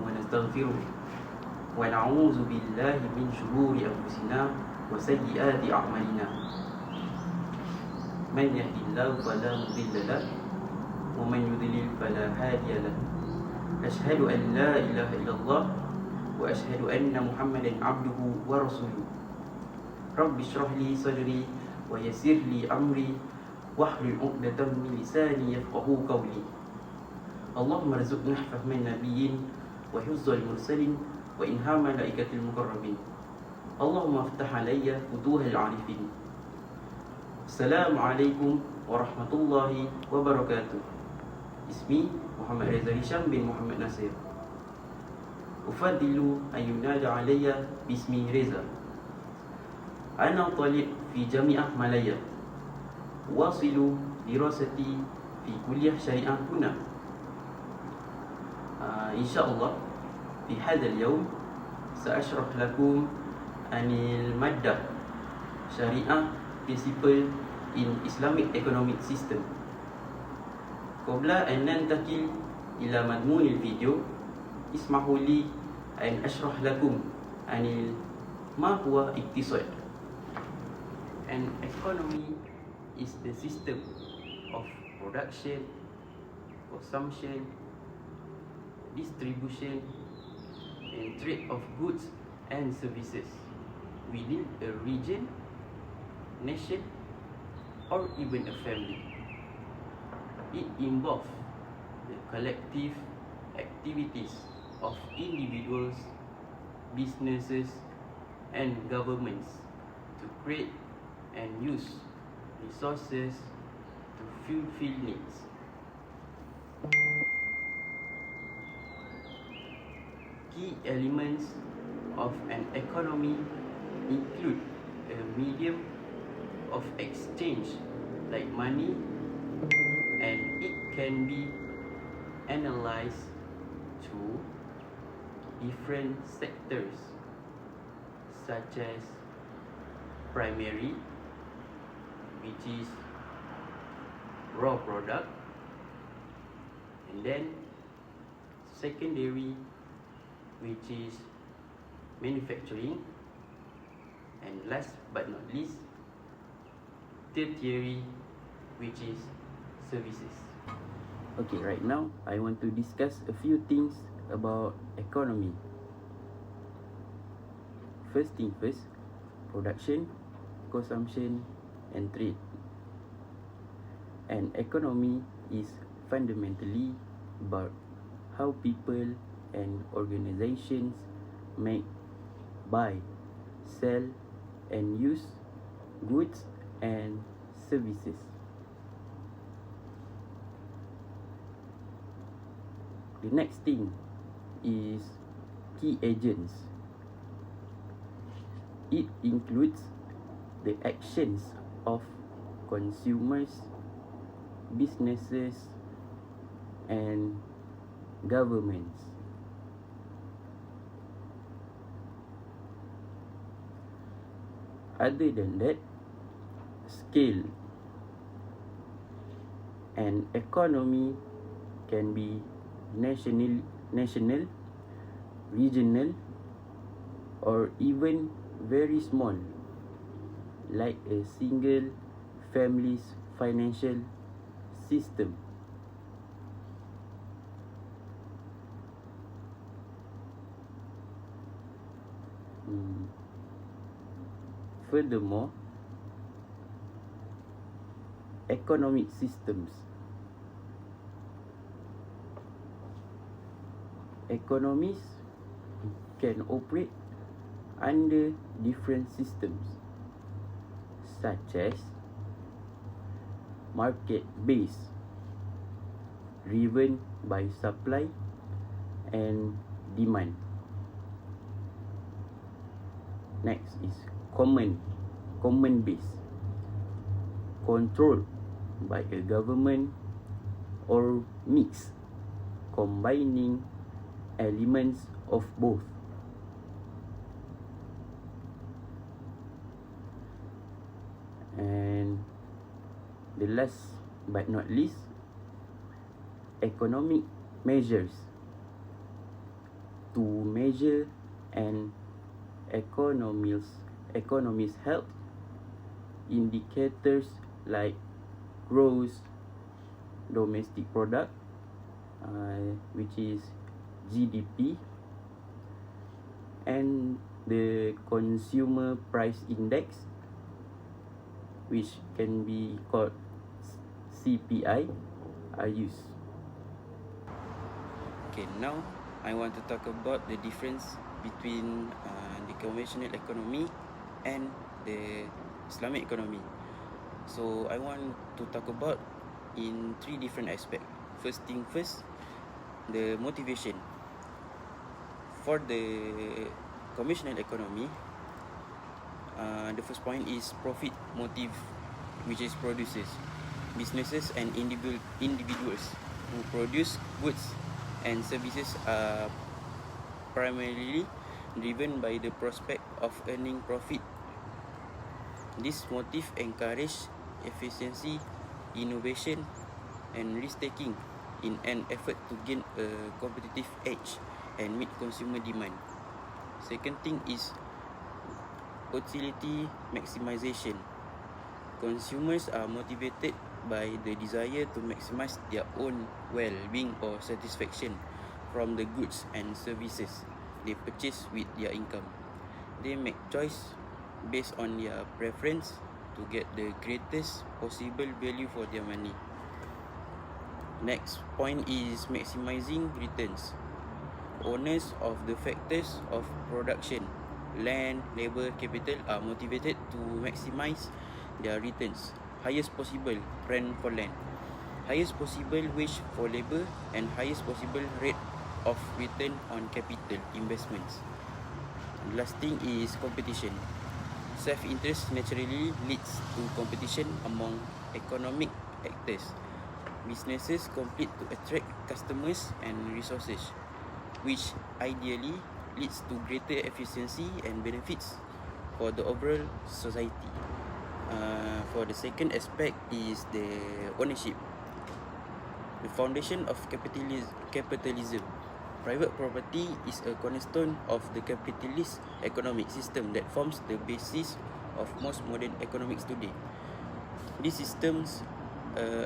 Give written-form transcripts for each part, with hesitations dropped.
ونستغفره ونعوذ بالله من شرور أنفسنا وسيئات أعمالنا من يهد الله فلا مضل له ومن يضلل فلا هادي له أشهد أن لا إله إلا الله وأشهد أن محمدا عبده ورسوله رب اشرح لي صدري ويسر لي أمري واحلل عقدة من لساني يفقهوا قولي اللهم ارزقنا فهم النبيين وحفظ المرسلين وإلهام ملائكة المقربين اللهم افتح علي فتوح العارفين. Assalamualaikum warahmatullahi wabarakatuh. Ismi Muhammad Reza Hisham bin Muhammad Nasir. Ufadilu ayyunada alayya bismi Reza. Ana talib fi Jami'ah Malaya. Wasilu dirasati fi kuliah syariah huna. InsyaAllah في هذا اليوم سأشرح لكم عن المادة شريعة Principle in Islamic Economic System. قبل أن ننتقل إلى مضمون الفيديو اسمحوا لي أن أشرح لكم عن ما هو اقتصاد. An economy is the system of production, consumption, distribution and trade of goods and services within a region, nation, or even a family. It involves the collective activities of individuals, businesses, and governments to create and use resources to fulfill needs. Key elements of an economy include a medium of exchange like money, and it can be analyzed to different sectors such as primary, which is raw product, and then secondary, which is manufacturing, and last but not least, tertiary, which is services. Okay, right now I want to discuss a few things about economy. First thing first, production, consumption, and trade. An economy is fundamentally about how people and organizations make, buy, sell, and use goods and services. The next thing is key agents. It includes the actions of consumers, businesses, and governments. Other than that, scale. An economy can be national, regional, or even very small, like a single family's financial system. Furthermore, economic systems. Economies can operate under different systems, such as market-based, driven by supply and demand. Next is common base, controlled by a government or mix, combining elements of both. And the last but not least, economic measures. to measure an economy's health. Indicators like gross domestic product, which is GDP, and the consumer price index, which can be called CPI, are used. Okay, now I want to talk about the difference between the conventional economy and the Islamic economy. So I want to talk about in 3 different aspects. First thing first, the motivation. For the conventional economy, the first point is profit motive, which is producers, businesses and individuals who produce goods and services are primarily driven by the prospect of earning profit. This motive encourages efficiency, innovation and risk-taking in an effort to gain a competitive edge and meet consumer demand. Second thing is utility maximization. Consumers are motivated by the desire to maximize their own well-being or satisfaction from the goods and services they purchase with their income. They make choice based on their preference to get the greatest possible value for their money. Next point is maximizing returns. Owners of the factors of production, land, labor, capital are motivated to maximize their returns. Highest possible rent for land, highest possible wage for labor, and highest possible rate of return on capital investments. Last thing is competition. Self-interest naturally leads to competition among economic actors. Businesses compete to attract customers and resources, which ideally leads to greater efficiency and benefits for the overall society. For the second aspect is the ownership. The foundation of capitalism. Private property is a cornerstone of the capitalist economic system that forms the basis of most modern economics today. These systems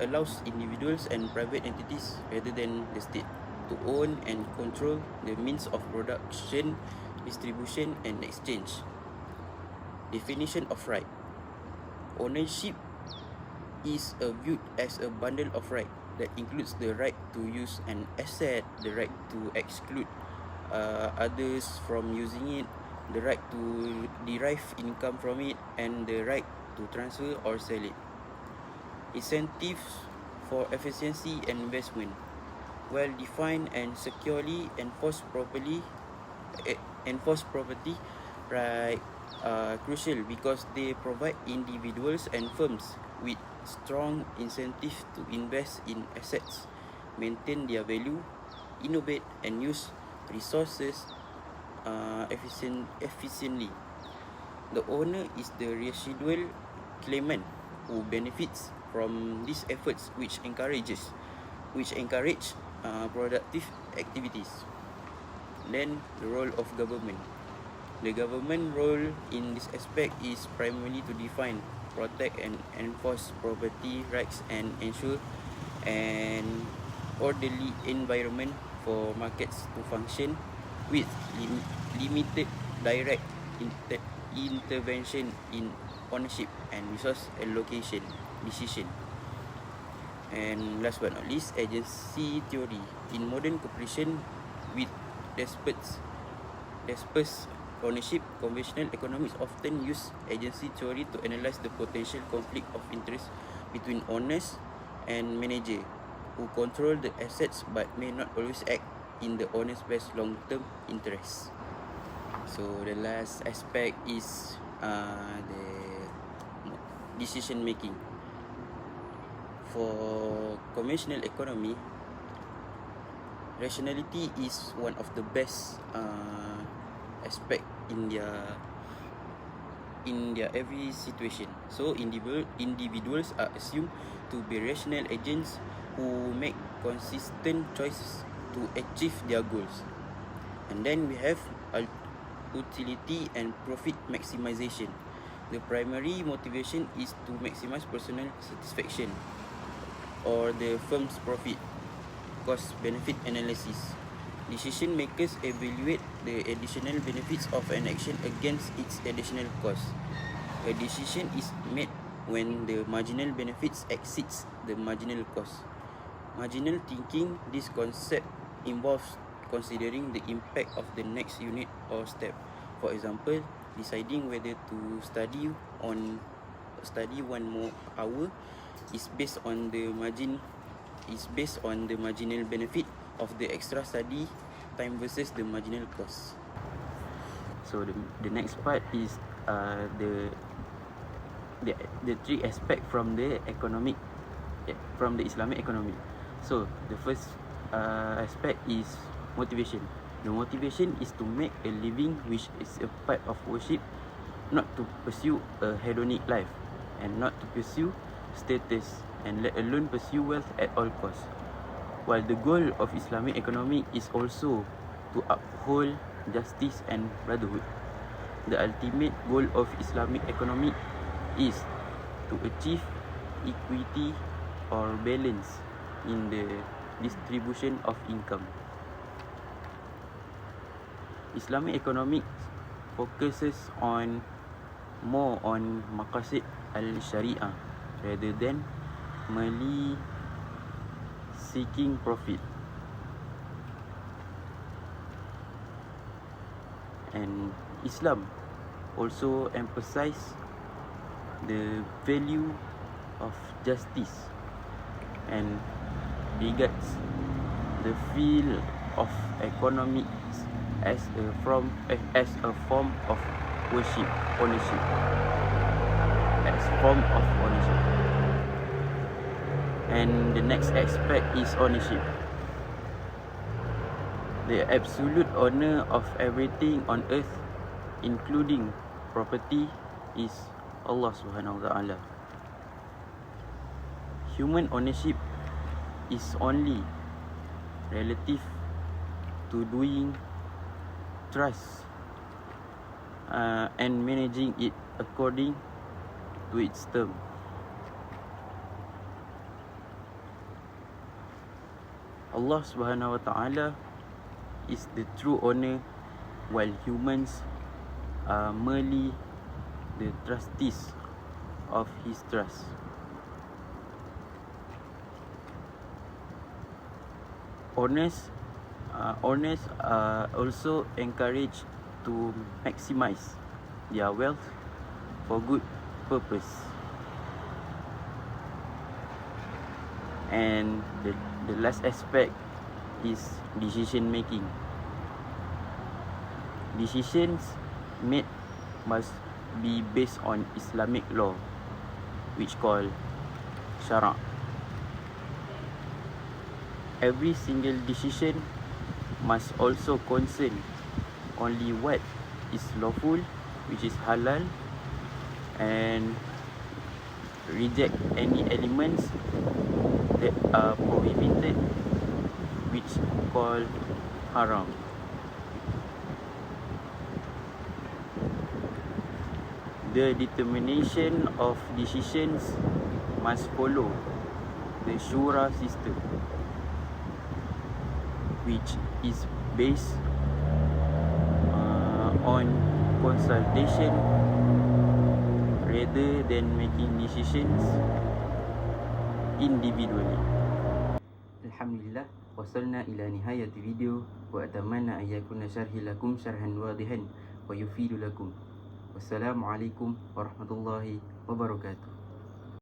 allows individuals and private entities rather than the state to own and control the means of production, distribution and exchange. Definition of right. Ownership is viewed as a bundle of rights that includes the right to use an asset, the right to exclude others from using it, the right to derive income from it, and the right to transfer or sell it. Incentives for efficiency and investment. Well defined and securely enforced property right are crucial because they provide individuals and firms with strong incentive to invest in assets, maintain their value, innovate and use resources efficiently. The owner is the residual claimant who benefits from these efforts, which encourage productive activities. Then the role of government. The government role in this aspect is primarily to define, protect and enforce property rights and ensure an orderly environment for markets to function with limited direct intervention in ownership and resource allocation decision. And last but not least, agency theory. In modern cooperation with dispersed ownership, conventional economics often use agency theory to analyze the potential conflict of interest between owners and manager who control the assets but may not always act in the owner's best long-term interests. So the last aspect is the decision making. For conventional economy, rationality is one of the best aspect in their every situation. So individuals are assumed to be rational agents who make consistent choices to achieve their goals. And then we have utility and profit maximization. The primary motivation is to maximize personal satisfaction or the firm's profit. Cost-benefit analysis. Decision makers evaluate the additional benefits of an action against its additional cost. A decision is made when the marginal benefits exceeds the marginal cost. Marginal thinking, this concept involves considering the impact of the next unit or step. For example, deciding whether to study 1 more hour is based on the marginal benefit of the extra study time versus the marginal cost. So the next part is the three aspect from the Islamic economy. So the first aspect is motivation. The motivation is to make a living, which is a part of worship, not to pursue a hedonic life, and not to pursue status, and let alone pursue wealth at all costs. While the goal of Islamic economy is also to uphold justice and brotherhood. The ultimate goal of Islamic economy is to achieve equity or balance in the distribution of income. Islamic economics focuses more on maqasid al-Syariah rather than merely seeking profit. And Islam also emphasize the value of justice and regards the field of economics as a form of ownership. And the next aspect is ownership. The absolute owner of everything on earth, including property, is Allah Subhanahu wa Ta'ala. Human ownership is only relative to doing trust and managing it according to its term. Allah Subhanahu wa Ta'ala is the true owner, while humans are merely the trustees of His trust. Owners are also encouraged to maximize their wealth for good purpose. And the last aspect is decision making. Decisions made must be based on Islamic law, which called Syariah. Every single decision must also concern only what is lawful, which is halal, and reject any elements that are prohibited, which called haram. The determination of decisions must follow the Shura system, which is based on consultation rather than making decisions individually. Alhamdulillah, wasalna ila nihayati video wa atamanna an yakuna syarhi lakum syarhan wadihan wa yufidu lakum. Wassalamualaikum warahmatullahi wabarakatuh.